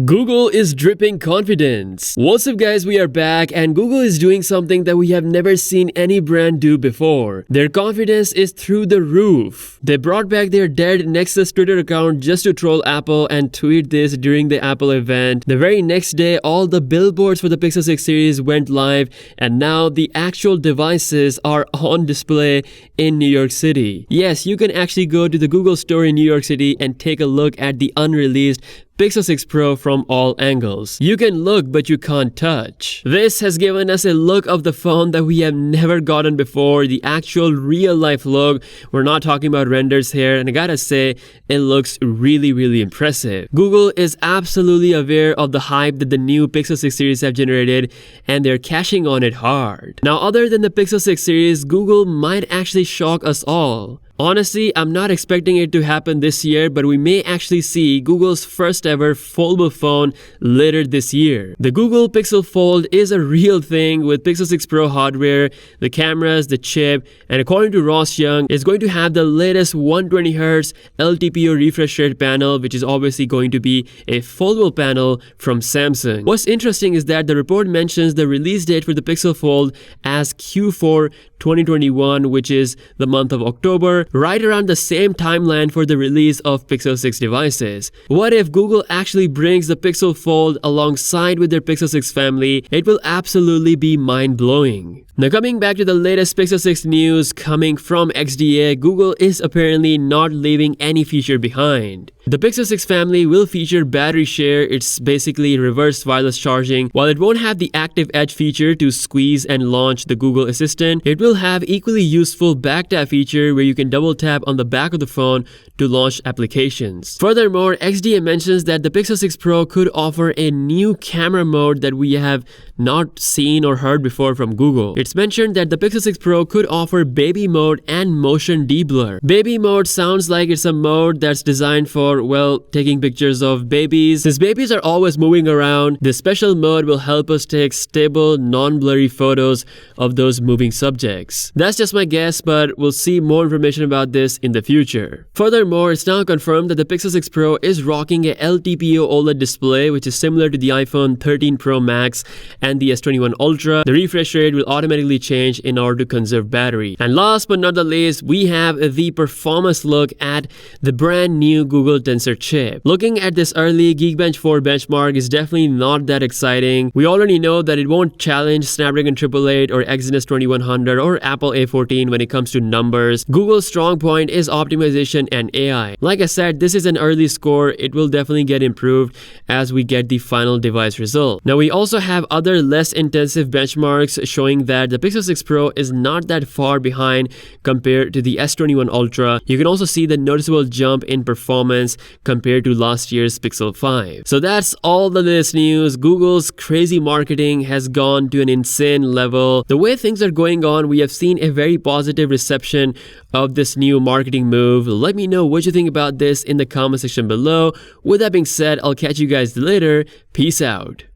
Google is dripping confidence. What's up guys, we are back and Google is doing something that we have never seen any brand do before. Their confidence is through the roof. They brought back their dead Nexus Twitter account just to troll Apple and tweet this during the Apple event. The very next day, all the billboards for the Pixel 6 series went live and now the actual devices are on display in New York City. Yes, you can actually go to the Google store in New York City and take a look at the unreleased Pixel 6 Pro from all angles. You can look, but you can't touch. This has given us a look of the phone that we have never gotten before, the actual real-life look. We're not talking about renders here, and I gotta say, it looks really impressive. Google is absolutely aware of the hype that the new Pixel 6 series have generated, and they're cashing on it hard. Now, other than the Pixel 6 series, Google might actually shock us all. Honestly, I'm not expecting it to happen this year, but we may actually see Google's first ever foldable phone later this year. The Google Pixel Fold is a real thing with Pixel 6 Pro hardware, the cameras, the chip, and according to Ross Young, it's going to have the latest 120Hz LTPO refresh rate panel, which is obviously going to be a foldable panel from Samsung. What's interesting is that the report mentions the release date for the Pixel Fold as Q4 2021, which is the month of October, right around the same timeline for the release of Pixel 6 devices. What if Google actually brings the Pixel Fold alongside with their Pixel 6 family? It will absolutely be mind-blowing. Now coming back to the latest Pixel 6 news coming from XDA, Google is apparently not leaving any feature behind. The Pixel 6 family will feature battery share. It's basically reverse wireless charging. While it won't have the active edge feature to squeeze and launch the Google Assistant, it will have equally useful back tap feature where you can double tap on the back of the phone to launch applications. Furthermore, XDA mentions that the Pixel 6 Pro could offer a new camera mode that we have not seen or heard before from Google. It's mentioned that the Pixel 6 Pro could offer baby mode and motion deblur. Baby mode sounds like it's a mode that's designed for, well, taking pictures of babies. Since babies are always moving around, this special mode will help us take stable, non-blurry photos of those moving subjects. That's just my guess, but we'll see more information about this in the future. Furthermore, it's now confirmed that the Pixel 6 Pro is rocking a LTPO OLED display, which is similar to the iPhone 13 Pro Max and the S21 Ultra. The refresh rate will automatically change in order to conserve battery. And last but not the least, we have the performance look at the brand new Google Tensor chip. Looking at this early Geekbench 4 benchmark is definitely not that exciting. We already know that it won't challenge Snapdragon 888 or Exynos 2100 or Apple A14 when it comes to numbers. Google's strong point is optimization and AI. Like I said, this is an early score. It will definitely get improved as we get the final device result. Now we also have other less intensive benchmarks showing that the Pixel 6 Pro is not that far behind compared to the S21 Ultra. You can also see the noticeable jump in performance compared to last year's Pixel 5. So that's all the latest news. Google's crazy marketing has gone to an insane level. The way things are going on, we have seen a very positive reception of this new marketing move. Let me know what you think about this in the comment section below. With that being said, I'll catch you guys later. Peace out.